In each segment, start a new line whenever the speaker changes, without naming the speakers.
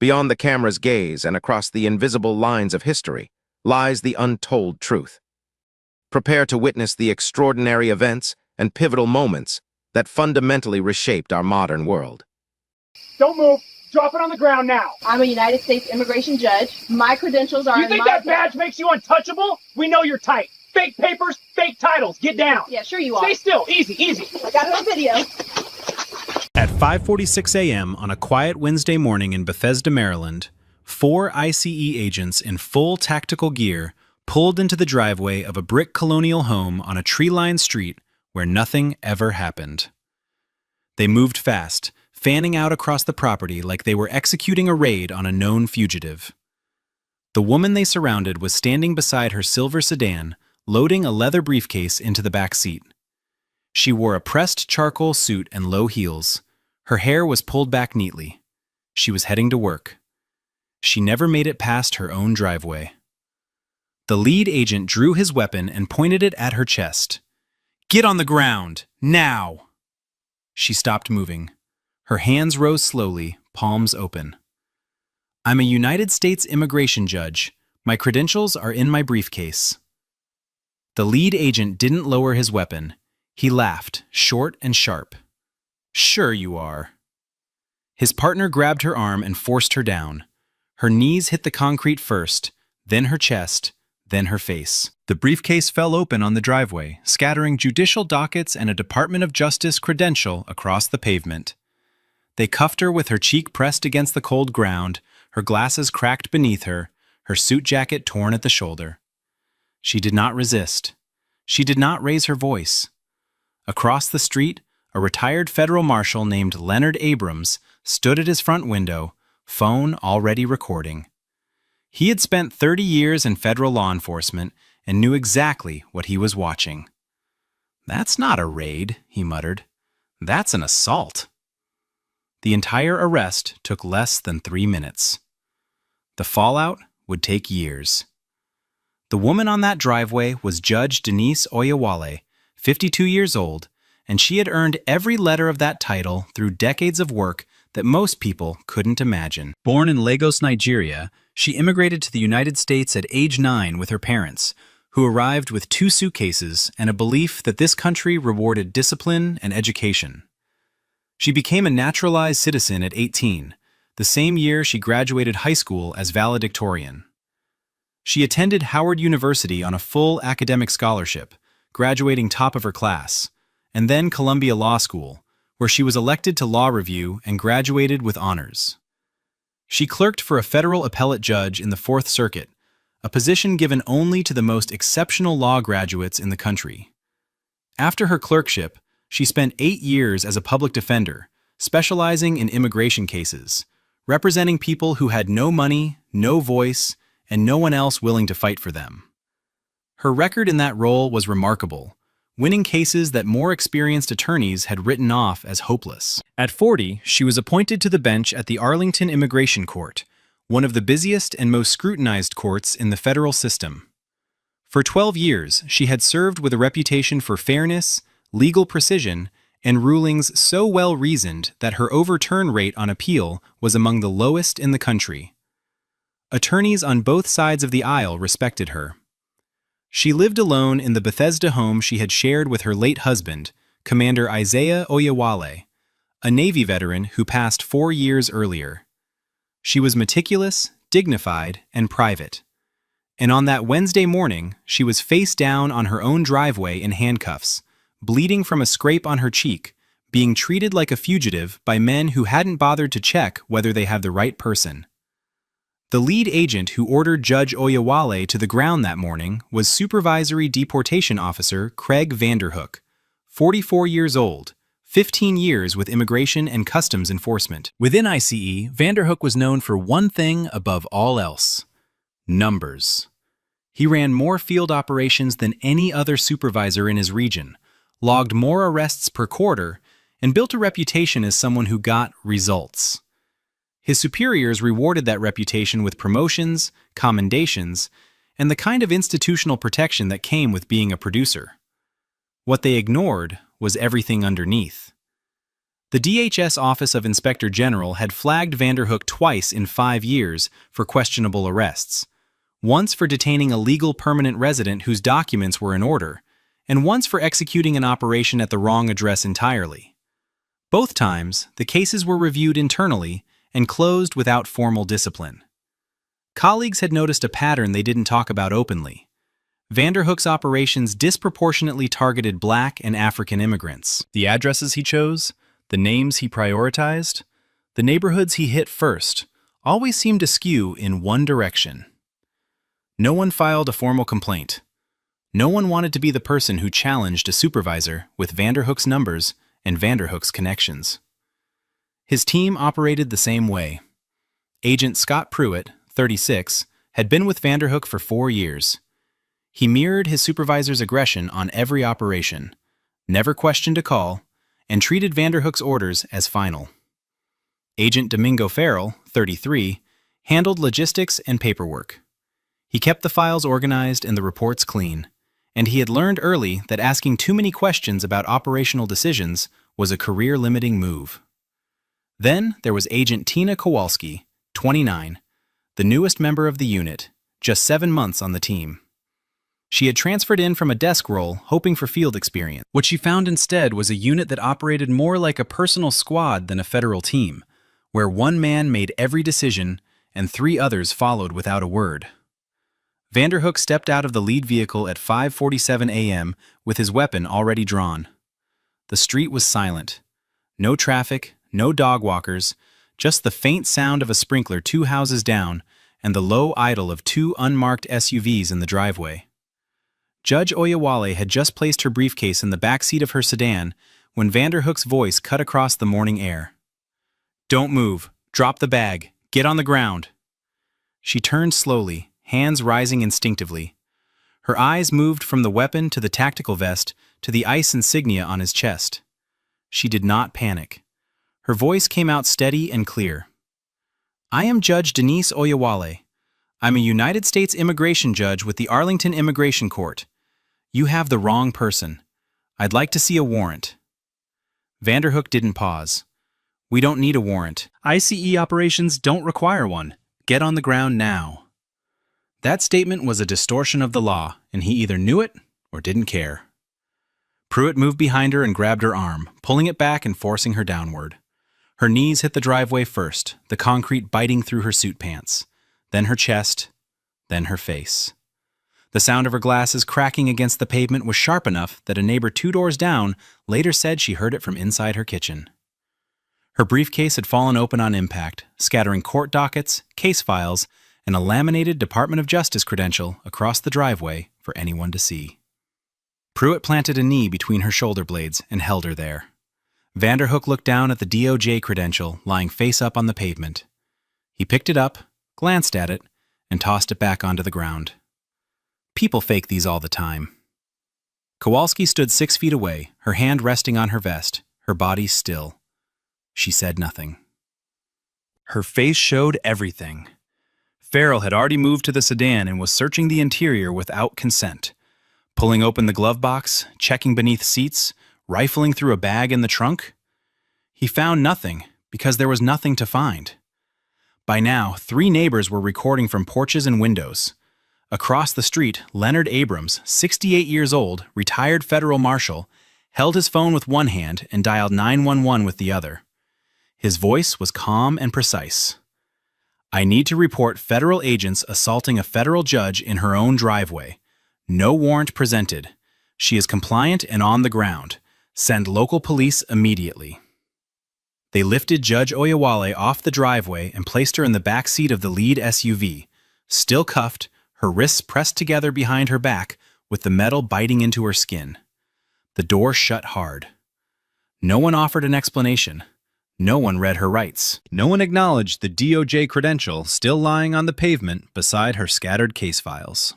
Beyond the camera's gaze and across the invisible lines of history lies the untold truth. Prepare to witness the extraordinary events and pivotal moments that fundamentally reshaped our modern world.
Don't move. Drop it on the ground now.
I'm a United States immigration judge. My credentials are
You think that badge makes you untouchable? We know you're tight. Fake papers, fake titles. Get down.
Yeah, sure you are.
Stay still. Easy, easy.
I got it on video.
At 5:46 a.m. on a quiet Wednesday morning in Bethesda, Maryland, 4 ICE agents in full tactical gear pulled into the driveway of a brick colonial home on a tree-lined street where nothing ever happened. They moved fast, fanning out across the property like they were executing a raid on a known fugitive. The woman they surrounded was standing beside her silver sedan, loading a leather briefcase into the back seat. She wore a pressed charcoal suit and low heels. Her hair was pulled back neatly. She was heading to work. She never made it past her own driveway. The lead agent drew his weapon and pointed it at her chest. "Get on the ground, now!" She stopped moving. Her hands rose slowly, palms open. "I'm a United States immigration judge. My credentials are in my briefcase." The lead agent didn't lower his weapon. He laughed, short and sharp. "Sure you are." His partner grabbed her arm and forced her down. Her knees hit the concrete first, then her chest, then her face. The briefcase fell open on the driveway, scattering judicial dockets and a Department of Justice credential across the pavement. They cuffed her with her cheek pressed against the cold ground, her glasses cracked beneath her suit jacket torn at the shoulder. She did not resist. She did not raise her voice. Across the street, a retired federal marshal named Leonard Abrams stood at his front window, phone already recording. He had spent 30 years in federal law enforcement and knew exactly what he was watching. "That's not a raid," he muttered. "That's an assault." The entire arrest took less than 3 minutes. The fallout would take years. The woman on that driveway was Judge Denise Oyewale, 52 years old, and she had earned every letter of that title through decades of work that most people couldn't imagine. Born in Lagos, Nigeria, she immigrated to the United States at age 9 with her parents, who arrived with 2 suitcases and a belief that this country rewarded discipline and education. She became a naturalized citizen at 18, the same year she graduated high school as valedictorian. She attended Howard University on a full academic scholarship, graduating top of her class, and then Columbia Law School, where she was elected to law review and graduated with honors. She clerked for a federal appellate judge in the Fourth Circuit, a position given only to the most exceptional law graduates in the country. After her clerkship, she spent 8 years as a public defender, specializing in immigration cases, representing people who had no money, no voice, and no one else willing to fight for them. Her record in that role was remarkable, winning cases that more experienced attorneys had written off as hopeless. At 40, she was appointed to the bench at the Arlington Immigration Court, one of the busiest and most scrutinized courts in the federal system. For 12 years, she had served with a reputation for fairness, legal precision, and rulings so well-reasoned that her overturn rate on appeal was among the lowest in the country. Attorneys on both sides of the aisle respected her. She lived alone in the Bethesda home she had shared with her late husband, Commander Isaiah Oyewale, a Navy veteran who passed 4 years earlier. She was meticulous, dignified, and private. And on that Wednesday morning, she was face down on her own driveway in handcuffs, bleeding from a scrape on her cheek, being treated like a fugitive by men who hadn't bothered to check whether they had the right person. The lead agent who ordered Judge Oyewale to the ground that morning was Supervisory Deportation Officer Craig Vanderhook, 44 years old, 15 years with Immigration and Customs Enforcement. Within ICE, Vanderhook was known for one thing above all else: numbers. He ran more field operations than any other supervisor in his region, logged more arrests per quarter, and built a reputation as someone who got results. His superiors rewarded that reputation with promotions, commendations, and the kind of institutional protection that came with being a producer. What they ignored was everything underneath. The DHS Office of Inspector General had flagged Vanderhook twice in 5 years for questionable arrests. Once for detaining a legal permanent resident whose documents were in order, and once for executing an operation at the wrong address entirely. Both times, the cases were reviewed internally and closed without formal discipline. Colleagues had noticed a pattern they didn't talk about openly. Vanderhook's operations disproportionately targeted Black and African immigrants. The addresses he chose, the names he prioritized, the neighborhoods he hit first, always seemed to skew in one direction. No one filed a formal complaint. No one wanted to be the person who challenged a supervisor with Vanderhook's numbers and Vanderhook's connections. His team operated the same way. Agent Scott Pruitt, 36, had been with Vanderhook for 4 years. He mirrored his supervisor's aggression on every operation, never questioned a call, and treated Vanderhook's orders as final. Agent Domingo Farrell, 33, handled logistics and paperwork. He kept the files organized and the reports clean, and he had learned early that asking too many questions about operational decisions was a career-limiting move. Then there was Agent Tina Kowalski, 29, the newest member of the unit, just 7 months on the team. She had transferred in from a desk role, hoping for field experience. What she found instead was a unit that operated more like a personal squad than a federal team, where one man made every decision and 3 others followed without a word. Vanderhook stepped out of the lead vehicle at 5:47 a.m. with his weapon already drawn. The street was silent. No traffic, no dog walkers, just the faint sound of a sprinkler 2 houses down and the low idle of 2 unmarked SUVs in the driveway. Judge Oyewale had just placed her briefcase in the back seat of her sedan when Vanderhook's voice cut across the morning air. "Don't move. Drop the bag. Get on the ground." She turned slowly, hands rising instinctively. Her eyes moved from the weapon to the tactical vest to the ICE insignia on his chest. She did not panic. Her voice came out steady and clear. "I am Judge Denise Oyewale. I'm a United States immigration judge with the Arlington Immigration Court. You have the wrong person. I'd like to see a warrant." Vanderhook didn't pause. "We don't need a warrant. ICE operations don't require one. Get on the ground now." That statement was a distortion of the law, and he either knew it or didn't care. Pruitt moved behind her and grabbed her arm, pulling it back and forcing her downward. Her knees hit the driveway first, the concrete biting through her suit pants. Then her chest, then her face. The sound of her glasses cracking against the pavement was sharp enough that a neighbor 2 doors down later said she heard it from inside her kitchen. Her briefcase had fallen open on impact, scattering court dockets, case files, and a laminated Department of Justice credential across the driveway for anyone to see. Pruitt planted a knee between her shoulder blades and held her there. Vanderhook looked down at the DOJ credential lying face up on the pavement. He picked it up, glanced at it, and tossed it back onto the ground. People fake these all the time. Kowalski stood 6 feet away, her hand resting on her vest, her body still. She said nothing. Her face showed everything. Farrell had already moved to the sedan and was searching the interior without consent, pulling open the glove box, checking beneath seats, rifling through a bag in the trunk. He found nothing because there was nothing to find. By now, 3 neighbors were recording from porches and windows. Across the street, Leonard Abrams, 68 years old, retired federal marshal, held his phone with one hand and dialed 911 with the other. His voice was calm and precise. "I need to report federal agents assaulting a federal judge in her own driveway. No warrant presented. She is compliant and on the ground. Send local police immediately." They lifted Judge Oyewale off the driveway and placed her in the back seat of the lead SUV, still cuffed, her wrists pressed together behind her back with the metal biting into her skin. The door shut hard. No one offered an explanation. No one read her rights. No one acknowledged the DOJ credential still lying on the pavement beside her scattered case files.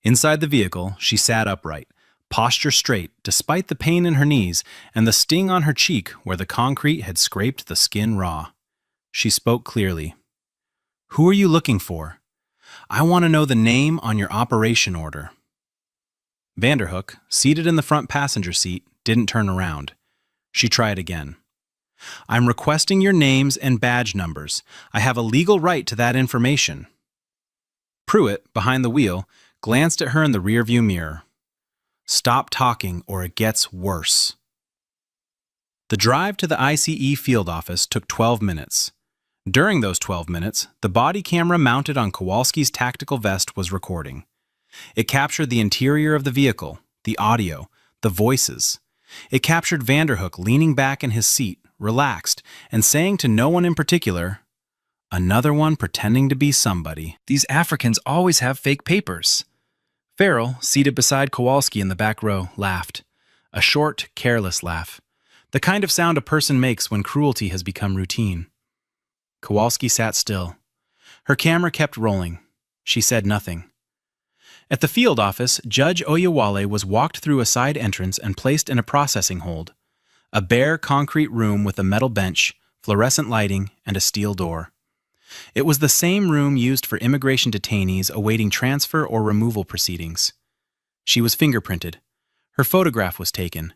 Inside the vehicle, she sat upright, posture straight despite the pain in her knees and the sting on her cheek where the concrete had scraped the skin raw. She spoke clearly. "Who are you looking for? I want to know the name on your operation order." Vanderhook, seated in the front passenger seat, didn't turn around. She tried again. I'm requesting your names and badge numbers. I have a legal right to that information. Pruitt, behind the wheel, glanced at her in the rearview mirror. Stop talking or it gets worse. The drive to the ICE field office took 12 minutes. During those 12 minutes, the body camera mounted on Kowalski's tactical vest was recording. It captured the interior of the vehicle, the audio, the voices. It captured Vanderhook leaning back in his seat, relaxed, and saying to no one in particular, "Another one pretending to be somebody. These Africans always have fake papers." Farrell, seated beside Kowalski in the back row, laughed. A short, careless laugh. The kind of sound a person makes when cruelty has become routine. Kowalski sat still. Her camera kept rolling. She said nothing. At the field office, Judge Oyewale was walked through a side entrance and placed in a processing hold. A bare concrete room with a metal bench, fluorescent lighting, and a steel door. It was the same room used for immigration detainees awaiting transfer or removal proceedings. She was fingerprinted. Her photograph was taken.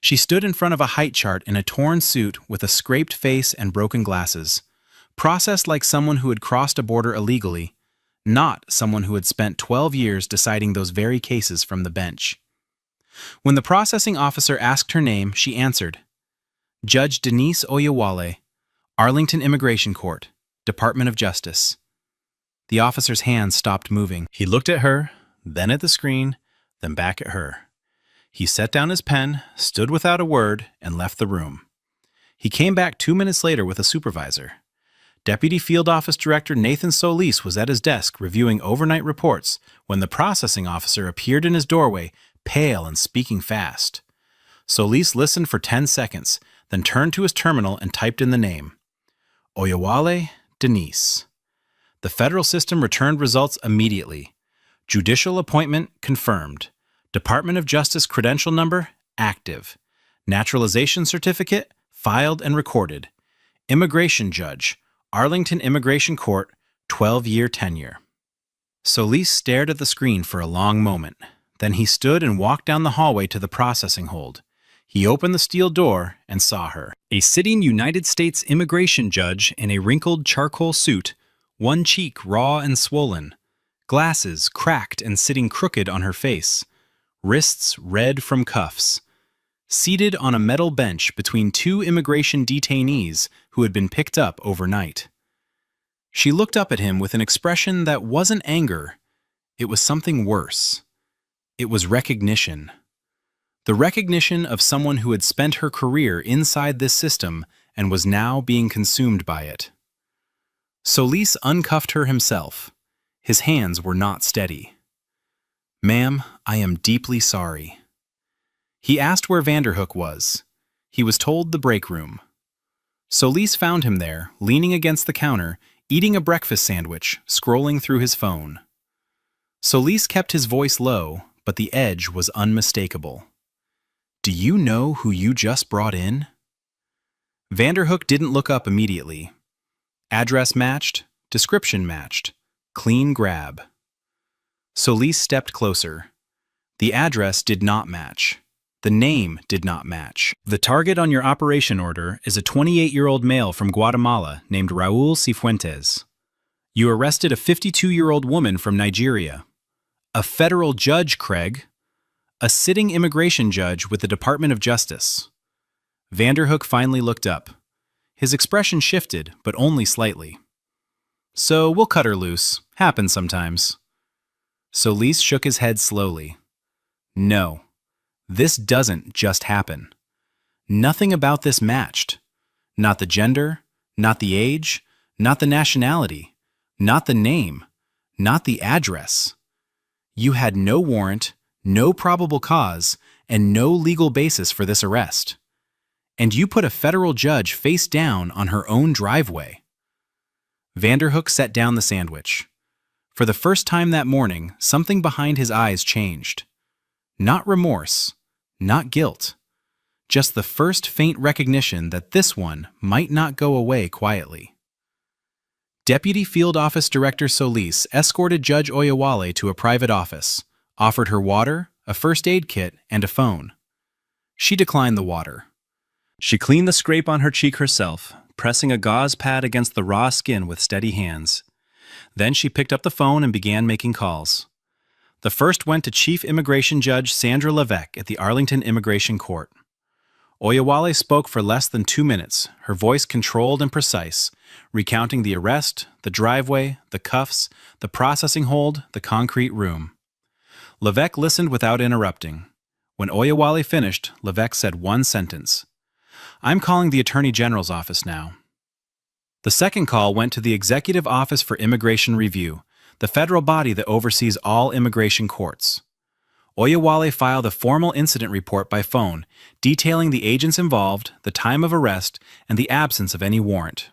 She stood in front of a height chart in a torn suit with a scraped face and broken glasses, processed like someone who had crossed a border illegally, not someone who had spent 12 years deciding those very cases from the bench. When the processing officer asked her name, she answered, "Judge Denise Oyewale, Arlington Immigration Court, Department of Justice." The officer's hands stopped moving. He looked at her, then at the screen, then back at her. He set down his pen, stood without a word, and left the room. He came back 2 minutes later with a supervisor. Deputy Field Office Director Nathan Solis was at his desk reviewing overnight reports when the processing officer appeared in his doorway, pale and speaking fast. Solis listened for 10 seconds, then turned to his terminal and typed in the name. Oyewale Denise. The federal system returned results immediately. Judicial appointment confirmed. Department of Justice credential number active. Naturalization certificate filed and recorded. Immigration judge, Arlington Immigration Court, 12-year tenure. Solis stared at the screen for a long moment. Then he stood and walked down the hallway to the processing hold. He opened the steel door and saw her. A sitting United States immigration judge in a wrinkled charcoal suit, one cheek raw and swollen, glasses cracked and sitting crooked on her face, wrists red from cuffs, seated on a metal bench between two immigration detainees who had been picked up overnight. She looked up at him with an expression that wasn't anger. It was something worse. It was recognition. The recognition of someone who had spent her career inside this system and was now being consumed by it. Solis uncuffed her himself. His hands were not steady. "Ma'am, I am deeply sorry." He asked where Vanderhook was. He was told the break room. Solis found him there, leaning against the counter, eating a breakfast sandwich, scrolling through his phone. Solis kept his voice low, but the edge was unmistakable. "Do you know who you just brought in?" Vanderhook didn't look up immediately. Address matched, description matched, clean grab. Solis stepped closer. The address did not match. The name did not match. "The target on your operation order is a 28-year-old male from Guatemala named Raul Cifuentes. You arrested a 52-year-old woman from Nigeria. A federal judge, Craig. A sitting immigration judge with the Department of Justice." Vanderhook finally looked up. His expression shifted, but only slightly. "So we'll cut her loose. Happens sometimes." Solis shook his head slowly. "No. This doesn't just happen. Nothing about this matched. Not the gender, not the age, not the nationality, not the name, not the address. You had no warrant, no probable cause, and no legal basis for this arrest. And you put a federal judge face down on her own driveway." Vanderhook set down the sandwich. For the first time that morning, something behind his eyes changed. Not remorse, not guilt, just the first faint recognition that this one might not go away quietly. Deputy Field Office Director Solis escorted Judge Oyewale to a private office, offered her water, a first aid kit, and a phone. She declined the water. She cleaned the scrape on her cheek herself, pressing a gauze pad against the raw skin with steady hands. Then she picked up the phone and began making calls. The first went to Chief Immigration Judge Sandra Levesque at the Arlington Immigration Court. Oyewale spoke for less than 2 minutes, her voice controlled and precise, recounting the arrest, the driveway, the cuffs, the processing hold, the concrete room. Levesque listened without interrupting. When Oyewale finished, Levesque said one sentence. "I'm calling the Attorney General's office now." The second call went to the Executive Office for Immigration Review, the federal body that oversees all immigration courts. Oyewale filed a formal incident report by phone, detailing the agents involved, the time of arrest, and the absence of any warrant.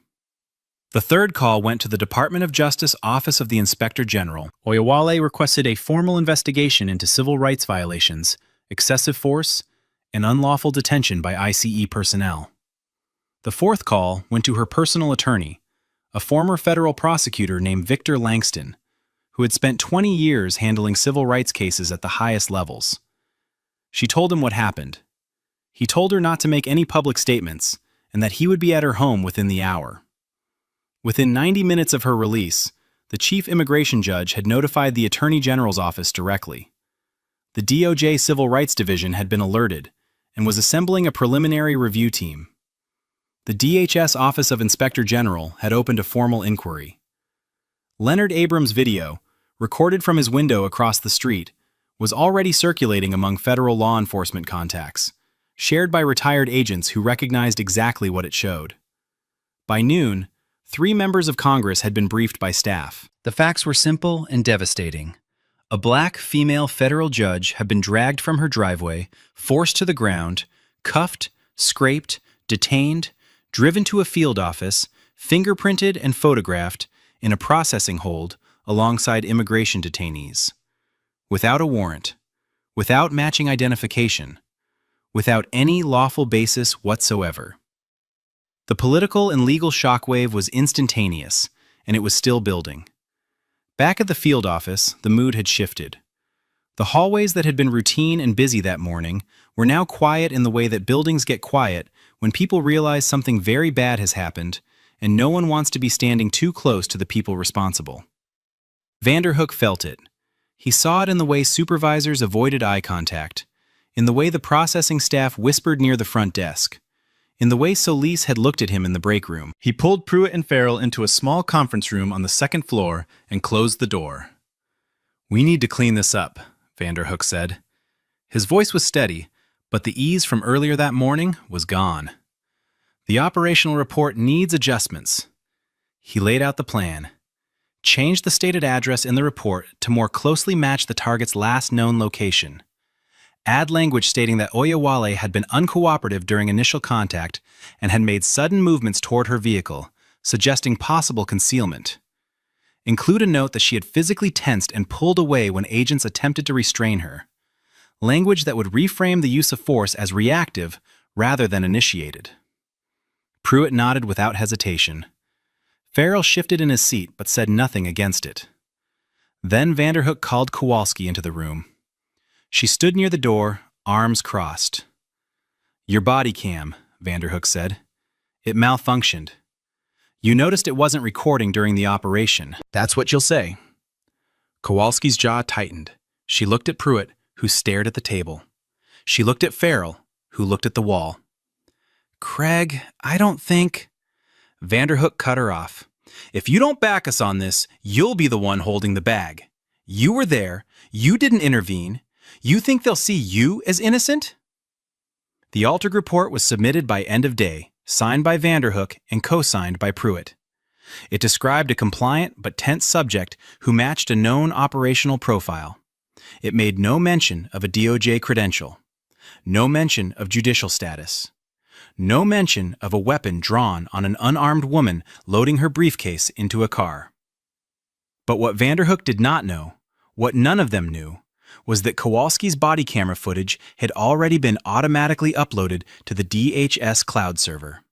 The third call went to the Department of Justice Office of the Inspector General. Oyewale requested a formal investigation into civil rights violations, excessive force, and unlawful detention by ICE personnel. The fourth call went to her personal attorney, a former federal prosecutor named Victor Langston, who had spent 20 years handling civil rights cases at the highest levels. She told him what happened. He told her not to make any public statements and that he would be at her home within the hour. Within 90 minutes of her release, the chief immigration judge had notified the Attorney General's office directly. The DOJ Civil Rights Division had been alerted and was assembling a preliminary review team. The DHS Office of Inspector General had opened a formal inquiry. Leonard Abrams' video, recorded from his window across the street, was already circulating among federal law enforcement contacts, shared by retired agents who recognized exactly what it showed. By noon, 3 members of Congress had been briefed by staff. The facts were simple and devastating. A black female federal judge had been dragged from her driveway, forced to the ground, cuffed, scraped, detained, driven to a field office, fingerprinted and photographed in a processing hold alongside immigration detainees. Without a warrant, without matching identification, without any lawful basis whatsoever. The political and legal shockwave was instantaneous, and it was still building. Back at the field office, the mood had shifted. The hallways that had been routine and busy that morning were now quiet in the way that buildings get quiet when people realize something very bad has happened and no one wants to be standing too close to the people responsible. Vanderhook felt it. He saw it in the way supervisors avoided eye contact, in the way the processing staff whispered near the front desk, in the way Solis had looked at him in the break room. He pulled Pruitt and Farrell into a small conference room on the second floor and closed the door. "We need to clean this up," Vanderhook said. His voice was steady, but the ease from earlier that morning was gone. "The operational report needs adjustments." He laid out the plan. Change the stated address in the report to more closely match the target's last known location. Add language stating that Oyewale had been uncooperative during initial contact and had made sudden movements toward her vehicle, suggesting possible concealment. Include a note that she had physically tensed and pulled away when agents attempted to restrain her. Language that would reframe the use of force as reactive rather than initiated. Pruitt nodded without hesitation. Farrell shifted in his seat but said nothing against it. Then Vanderhook called Kowalski into the room. She stood near the door, arms crossed. "Your Bodycam," Vanderhook said. "It malfunctioned. You noticed it wasn't recording during the operation. That's what you'll say." Kowalski's jaw tightened. She looked at Pruitt, who stared at the table. She looked at Farrell, who looked at the wall. "Craig, I don't think—" Vanderhook cut her off. "If you don't back us on this, you'll be the one holding the bag. You were there. You didn't intervene. You think they'll see you as innocent?" The altered report was submitted by end of day, signed by Vanderhook and co-signed by Pruitt. It described a compliant but tense subject who matched a known operational profile. It made no mention of a DOJ credential, no mention of judicial status, no mention of a weapon drawn on an unarmed woman loading her briefcase into a car. But what Vanderhook did not know, what none of them knew, was that Kowalski's body camera footage had already been automatically uploaded to the DHS cloud server.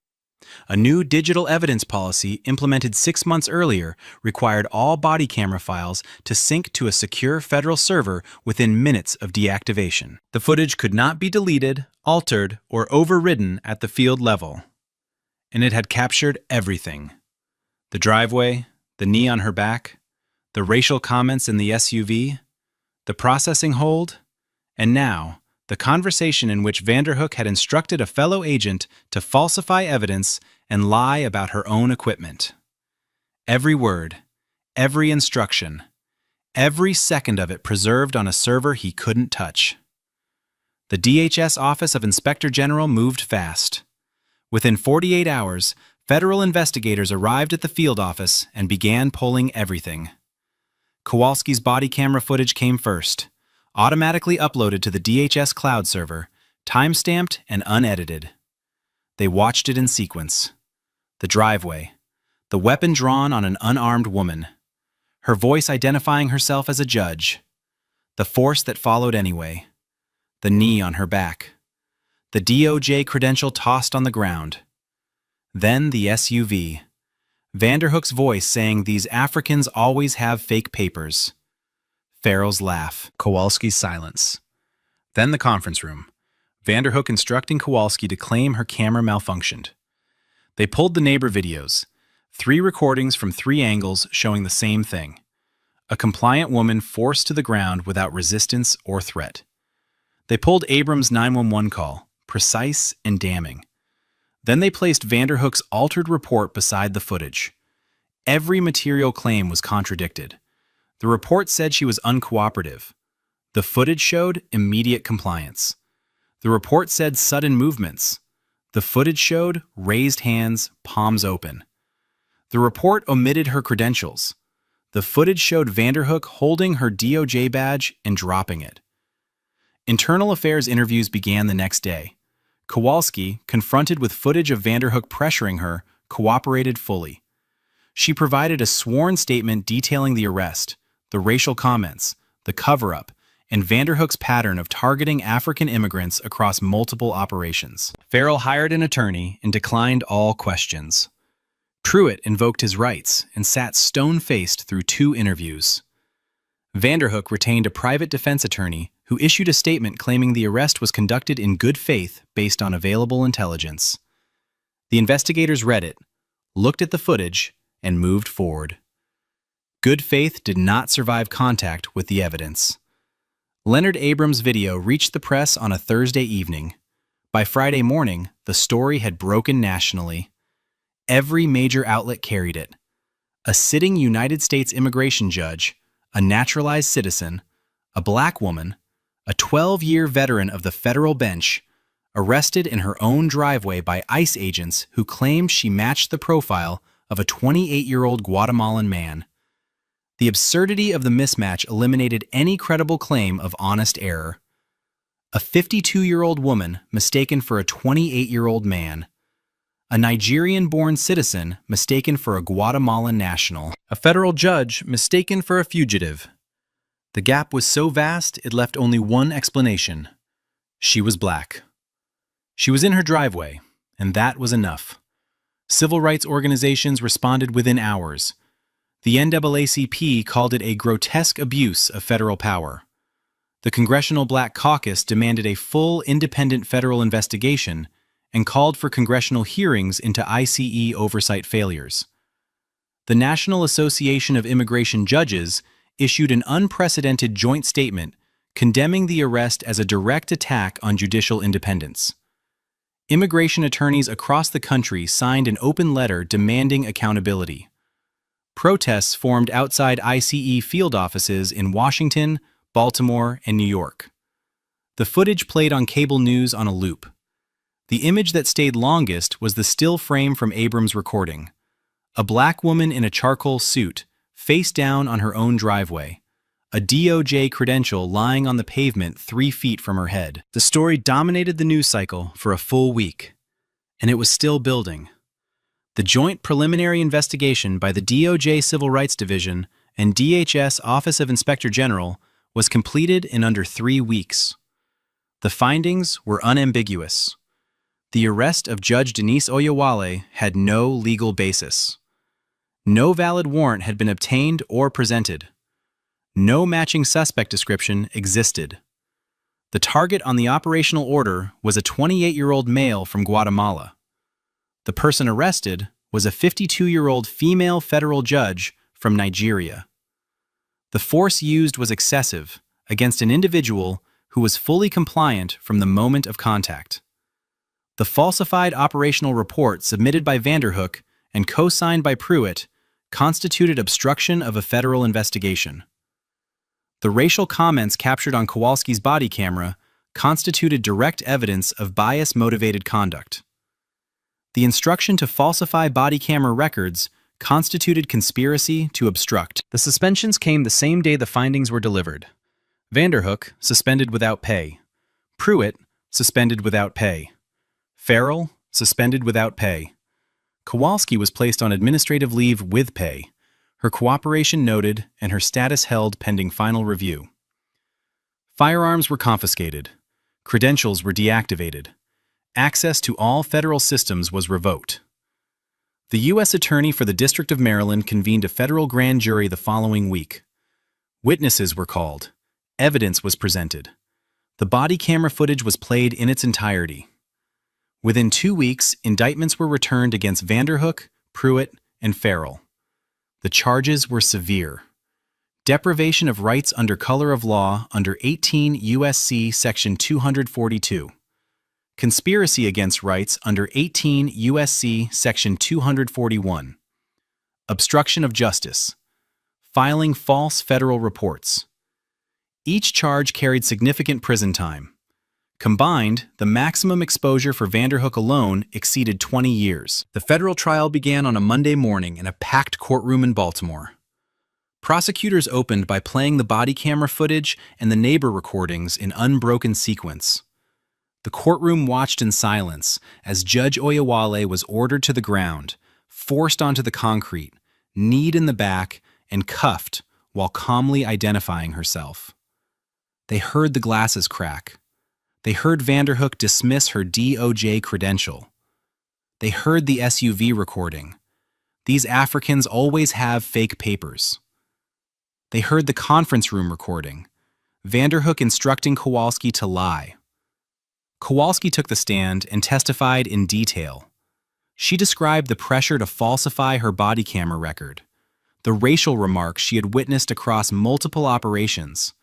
A new digital evidence policy implemented 6 months earlier required all body camera files to sync to a secure federal server within minutes of deactivation. The footage could not be deleted, altered, or overridden at the field level. And it had captured everything. The driveway, the knee on her back, the racial comments in the SUV, the processing hold, and now, the conversation in which Vanderhook had instructed a fellow agent to falsify evidence and lie about her own equipment. Every word, every instruction, every second of it preserved on a server he couldn't touch. The DHS Office of Inspector General moved fast. Within 48 hours, federal investigators arrived at the field office and began pulling everything. Kowalski's body camera footage came first, automatically uploaded to the DHS cloud server, time-stamped and unedited. They watched it in sequence. The driveway, the weapon drawn on an unarmed woman, her voice identifying herself as a judge, the force that followed anyway, the knee on her back, the DOJ credential tossed on the ground. Then the SUV. Vanderhook's voice saying these Africans always have fake papers. Farrell's laugh. Kowalski's silence. Then the conference room. Vanderhook instructing Kowalski to claim her camera malfunctioned. They pulled the neighbor videos. 3 recordings from 3 angles showing the same thing. A compliant woman forced to the ground without resistance or threat. They pulled Abrams' 911 call, precise and damning. Then they placed Vanderhook's altered report beside the footage. Every material claim was contradicted. The report said she was uncooperative. The footage showed immediate compliance. The report said sudden movements. The footage showed raised hands, palms open. The report omitted her credentials. The footage showed Vanderhook holding her DOJ badge and dropping it. Internal affairs interviews began the next day. Kowalski, confronted with footage of Vanderhook pressuring her, cooperated fully. She provided a sworn statement detailing the arrest, the racial comments, the cover-up, and Vanderhook's pattern of targeting African immigrants across multiple operations. Farrell hired an attorney and declined all questions. Pruitt invoked his rights and sat stone-faced through 2 interviews. Vanderhook retained a private defense attorney who issued a statement claiming the arrest was conducted in good faith based on available intelligence. The investigators read it, looked at the footage, and moved forward. Good faith did not survive contact with the evidence. Leonard Abrams' video reached the press on a Thursday evening. By Friday morning, the story had broken nationally. Every major outlet carried it. A sitting United States immigration judge, a naturalized citizen, a black woman, a 12-year veteran of the federal bench, arrested in her own driveway by ICE agents who claimed she matched the profile of a 28-year-old Guatemalan man. The absurdity of the mismatch eliminated any credible claim of honest error. A 52-year-old woman mistaken for a 28-year-old man. A Nigerian-born citizen mistaken for a Guatemalan national. A federal judge mistaken for a fugitive. The gap was so vast it left only one explanation. She was black. She was in her driveway, and that was enough. Civil rights organizations responded within hours. The NAACP called it a grotesque abuse of federal power. The Congressional Black Caucus demanded a full, independent federal investigation and called for congressional hearings into ICE oversight failures. The National Association of Immigration Judges issued an unprecedented joint statement condemning the arrest as a direct attack on judicial independence. Immigration attorneys across the country signed an open letter demanding accountability. Protests formed outside ICE field offices in Washington, Baltimore, and New York. The footage played on cable news on a loop. The image that stayed longest was the still frame from Abrams' recording. A black woman in a charcoal suit, face down on her own driveway. A DOJ credential lying on the pavement 3 feet from her head. The story dominated the news cycle for a full week, and it was still building. The joint preliminary investigation by the DOJ Civil Rights Division and DHS Office of Inspector General was completed in under 3 weeks. The findings were unambiguous. The arrest of Judge Denise Oyewale had no legal basis. No valid warrant had been obtained or presented. No matching suspect description existed. The target on the operational order was a 28-year-old male from Guatemala. The person arrested was a 52-year-old female federal judge from Nigeria. The force used was excessive against an individual who was fully compliant from the moment of contact. The falsified operational report submitted by Vanderhook and co-signed by Pruitt constituted obstruction of a federal investigation. The racial comments captured on Kowalski's body camera constituted direct evidence of bias-motivated conduct. The instruction to falsify body camera records constituted conspiracy to obstruct. The suspensions came the same day the findings were delivered. Vanderhook, suspended without pay. Pruitt, suspended without pay. Farrell, suspended without pay. Kowalski was placed on administrative leave with pay, her cooperation noted and her status held pending final review. Firearms were confiscated. Credentials were deactivated. Access to all federal systems was revoked. The U.S. Attorney for the District of Maryland convened a federal grand jury the following week. Witnesses were called. Evidence was presented. The body camera footage was played in its entirety. Within 2 weeks, indictments were returned against Vanderhook, Pruitt, and Farrell. The charges were severe. Deprivation of rights under color of law under 18 U.S.C. Section 242. Conspiracy against rights under 18 U.S.C. Section 241. Obstruction of justice. Filing false federal reports. Each charge carried significant prison time. Combined, the maximum exposure for Vanderhook alone exceeded 20 years. The federal trial began on a Monday morning in a packed courtroom in Baltimore. Prosecutors opened by playing the body camera footage and the neighbor recordings in unbroken sequence. The courtroom watched in silence as Judge Oyewale was ordered to the ground, forced onto the concrete, kneed in the back, and cuffed while calmly identifying herself. They heard the glasses crack. They heard Vanderhook dismiss her DOJ credential. They heard the SUV recording. These Africans always have fake papers. They heard the conference room recording. Vanderhook instructing Kowalski to lie. Kowalski took the stand and testified in detail. She described the pressure to falsify her body camera record, the racial remarks she had witnessed across multiple operations,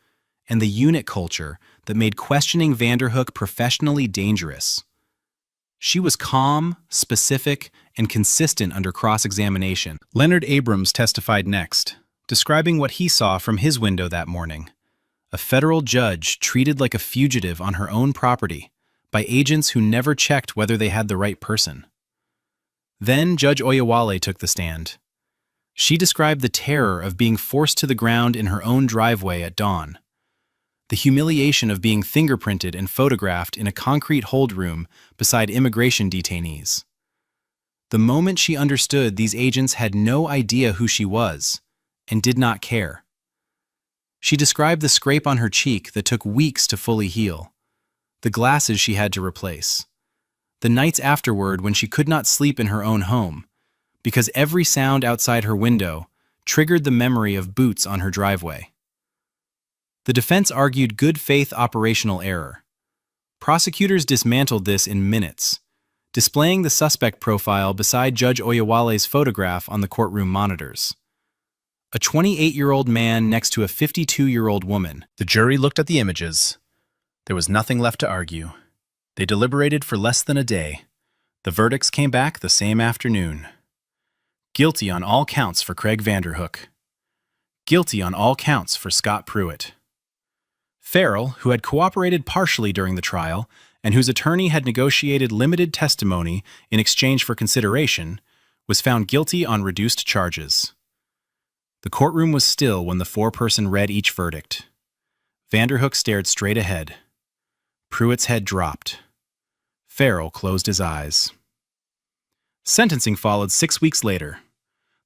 and the unit culture that made questioning Vanderhook professionally dangerous. She was calm, specific, and consistent under cross-examination. Leonard Abrams testified next, describing what he saw from his window that morning. A federal judge treated like a fugitive on her own property by agents who never checked whether they had the right person. Then Judge Oyewale took the stand. She described the terror of being forced to the ground in her own driveway at dawn, the humiliation of being fingerprinted and photographed in a concrete hold room beside immigration detainees. The moment she understood these agents had no idea who she was and did not care. She described the scrape on her cheek that took weeks to fully heal, the glasses she had to replace, the nights afterward when she could not sleep in her own home because every sound outside her window triggered the memory of boots on her driveway. The defense argued good faith operational error. Prosecutors dismantled this in minutes, displaying the suspect profile beside Judge Oyewale's photograph on the courtroom monitors. A 28-year-old man next to a 52-year-old woman. The jury looked at the images. There was nothing left to argue. They deliberated for less than a day. The verdicts came back the same afternoon. Guilty on all counts for Craig Vanderhook. Guilty on all counts for Scott Pruitt. Farrell, who had cooperated partially during the trial and whose attorney had negotiated limited testimony in exchange for consideration, was found guilty on reduced charges. The courtroom was still when the foreperson read each verdict. Vanderhook stared straight ahead. Pruitt's head dropped. Farrell closed his eyes. Sentencing followed 6 weeks later.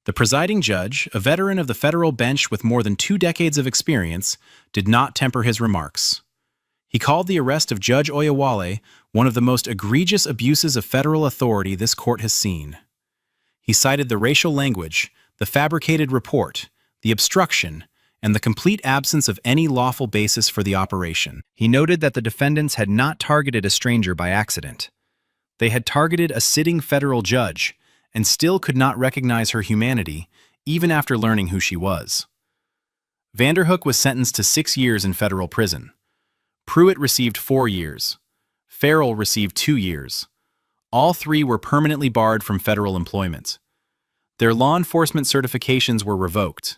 The presiding judge, a veteran of the federal bench with more than 2 decades of experience, did not temper his remarks. He called the arrest of Judge Oyewale one of the most egregious abuses of federal authority this court has seen. He cited the racial language, the fabricated report, the obstruction, and the complete absence of any lawful basis for the operation. He noted that the defendants had not targeted a stranger by accident. They had targeted a sitting federal judge and still could not recognize her humanity, even after learning who she was. Vanderhook was sentenced to 6 years in federal prison. Pruitt received 4 years. Farrell received 2 years. All 3 were permanently barred from federal employment. Their law enforcement certifications were revoked.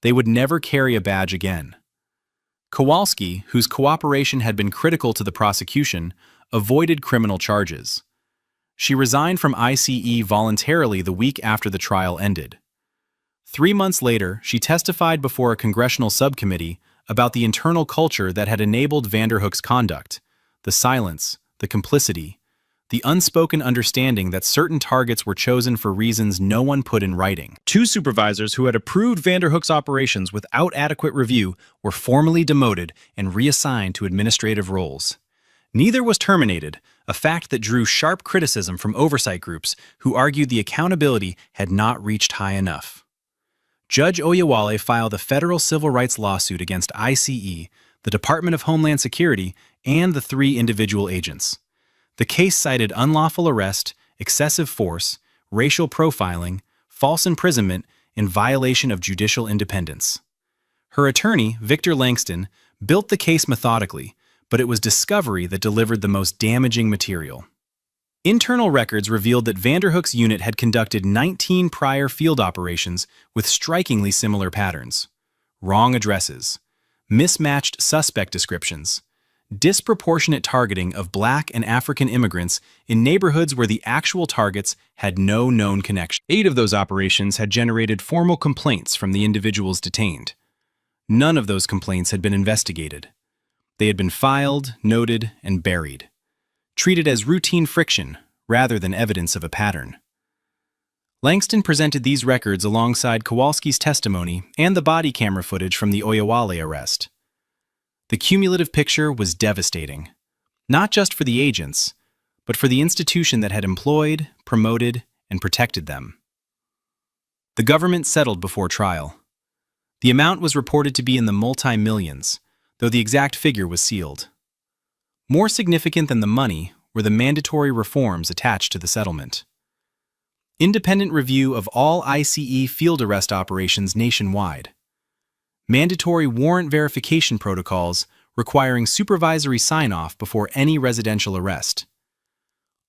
They would never carry a badge again. Kowalski, whose cooperation had been critical to the prosecution, avoided criminal charges. She resigned from ICE voluntarily the week after the trial ended. 3 months later, she testified before a congressional subcommittee about the internal culture that had enabled Vanderhook's conduct, the silence, the complicity, the unspoken understanding that certain targets were chosen for reasons no one put in writing. 2 supervisors who had approved Vanderhook's operations without adequate review were formally demoted and reassigned to administrative roles. Neither was terminated, a fact that drew sharp criticism from oversight groups who argued the accountability had not reached high enough. Judge Oyewale filed a federal civil rights lawsuit against ICE, the Department of Homeland Security, and the 3 individual agents. The case cited unlawful arrest, excessive force, racial profiling, false imprisonment, and violation of judicial independence. Her attorney, Victor Langston, built the case methodically, but it was discovery that delivered the most damaging material. Internal records revealed that Vanderhook's unit had conducted 19 prior field operations with strikingly similar patterns: wrong addresses, mismatched suspect descriptions, disproportionate targeting of Black and African immigrants in neighborhoods where the actual targets had no known connection. 8 of those operations had generated formal complaints from the individuals detained. None of those complaints had been investigated. They had been filed, noted, and buried, treated as routine friction rather than evidence of a pattern. Langston presented these records alongside Kowalski's testimony and the body camera footage from the Oyewale arrest. The cumulative picture was devastating, not just for the agents, but for the institution that had employed, promoted, and protected them. The government settled before trial. The amount was reported to be in the multi-millions, though the exact figure was sealed. More significant than the money were the mandatory reforms attached to the settlement. Independent review of all ICE field arrest operations nationwide. Mandatory warrant verification protocols requiring supervisory sign-off before any residential arrest.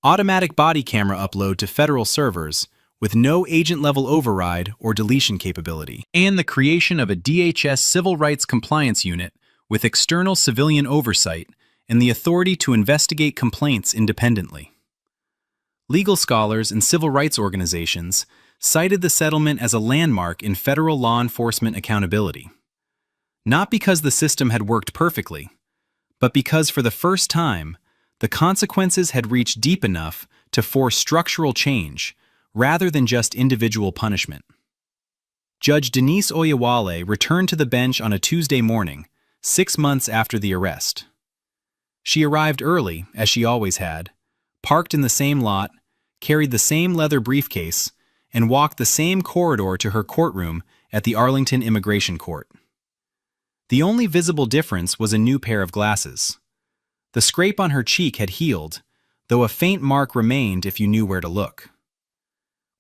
Automatic body camera upload to federal servers with no agent-level override or deletion capability. And the creation of a DHS Civil Rights Compliance Unit with external civilian oversight and the authority to investigate complaints independently. Legal scholars and civil rights organizations cited the settlement as a landmark in federal law enforcement accountability. Not because the system had worked perfectly, but because for the first time, the consequences had reached deep enough to force structural change rather than just individual punishment. Judge Denise Oyewale returned to the bench on a Tuesday morning, 6 months after the arrest. She arrived early, as she always had, parked in the same lot, carried the same leather briefcase, and walked the same corridor to her courtroom at the Arlington Immigration Court. The only visible difference was a new pair of glasses. The scrape on her cheek had healed, though a faint mark remained if you knew where to look.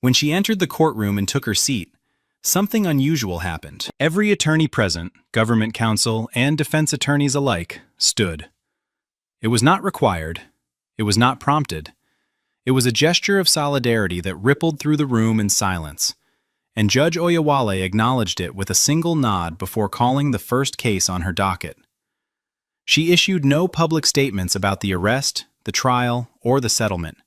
When she entered the courtroom and took her seat, something unusual happened. Every attorney present, government counsel and defense attorneys alike, stood. It was not required. It was not prompted. It was a gesture of solidarity that rippled through the room in silence, and Judge Oyewale acknowledged it with a single nod before calling the first case on her docket. She issued no public statements about the arrest, the trial, or the settlement.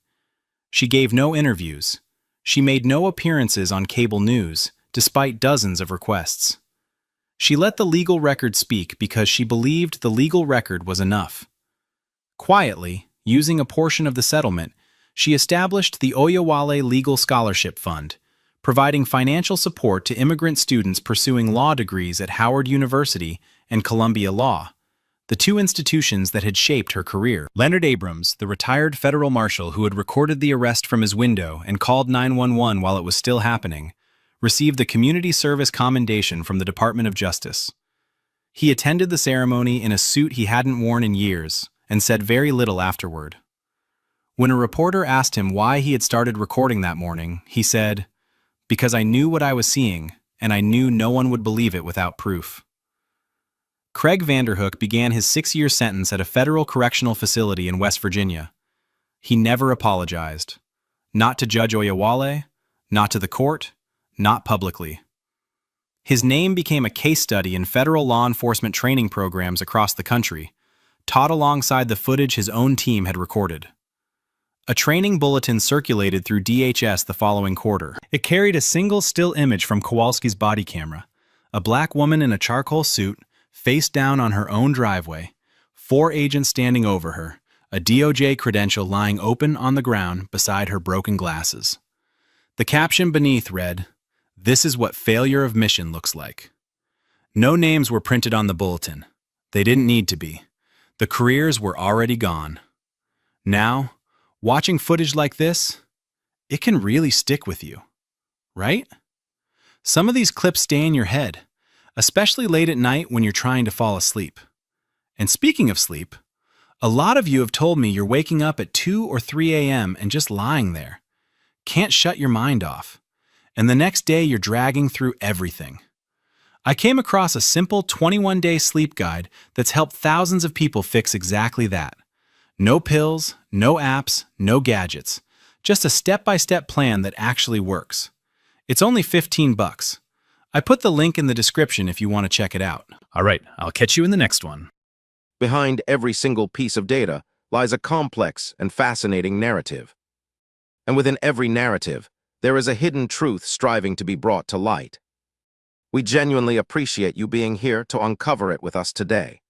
She gave no interviews. She made no appearances on cable news, despite dozens of requests. She let the legal record speak because she believed the legal record was enough. Quietly, using a portion of the settlement, she established the Oyewale Legal Scholarship Fund, providing financial support to immigrant students pursuing law degrees at Howard University and Columbia Law, the two institutions that had shaped her career. Leonard Abrams, the retired federal marshal who had recorded the arrest from his window and called 911 while it was still happening, received the Community Service Commendation from the Department of Justice. He attended the ceremony in a suit he hadn't worn in years and said very little afterward. When a reporter asked him why he had started recording that morning, he said, "Because I knew what I was seeing, and I knew no one would believe it without proof." Craig Vanderhook began his 6-year sentence at a federal correctional facility in West Virginia. He never apologized. Not to Judge Oyewale, not to the court, not publicly. His name became a case study in federal law enforcement training programs across the country, taught alongside the footage his own team had recorded. A training bulletin circulated through DHS the following quarter. It carried a single still image from Kowalski's body camera, a black woman in a charcoal suit, face down on her own driveway, 4 agents standing over her, a DOJ credential lying open on the ground beside her broken glasses. The caption beneath read, "This is what failure of mission looks like." No names were printed on the bulletin. They didn't need to be. The careers were already gone. Now, watching footage like this, it can really stick with you, right? Some of these clips stay in your head, especially late at night when you're trying to fall asleep. And speaking of sleep, a lot of you have told me you're waking up at 2 or 3 a.m. and just lying there. Can't shut your mind off. And the next day you're dragging through everything. I came across a simple 21-day sleep guide that's helped thousands of people fix exactly that. No pills, no apps, no gadgets. Just a step-by-step plan that actually works. It's only $15. I put the link in the description if you want to check it out. All right, I'll catch you in the next one.
Behind every single piece of data lies a complex and fascinating narrative. And within every narrative, there is a hidden truth striving to be brought to light. We genuinely appreciate you being here to uncover it with us today.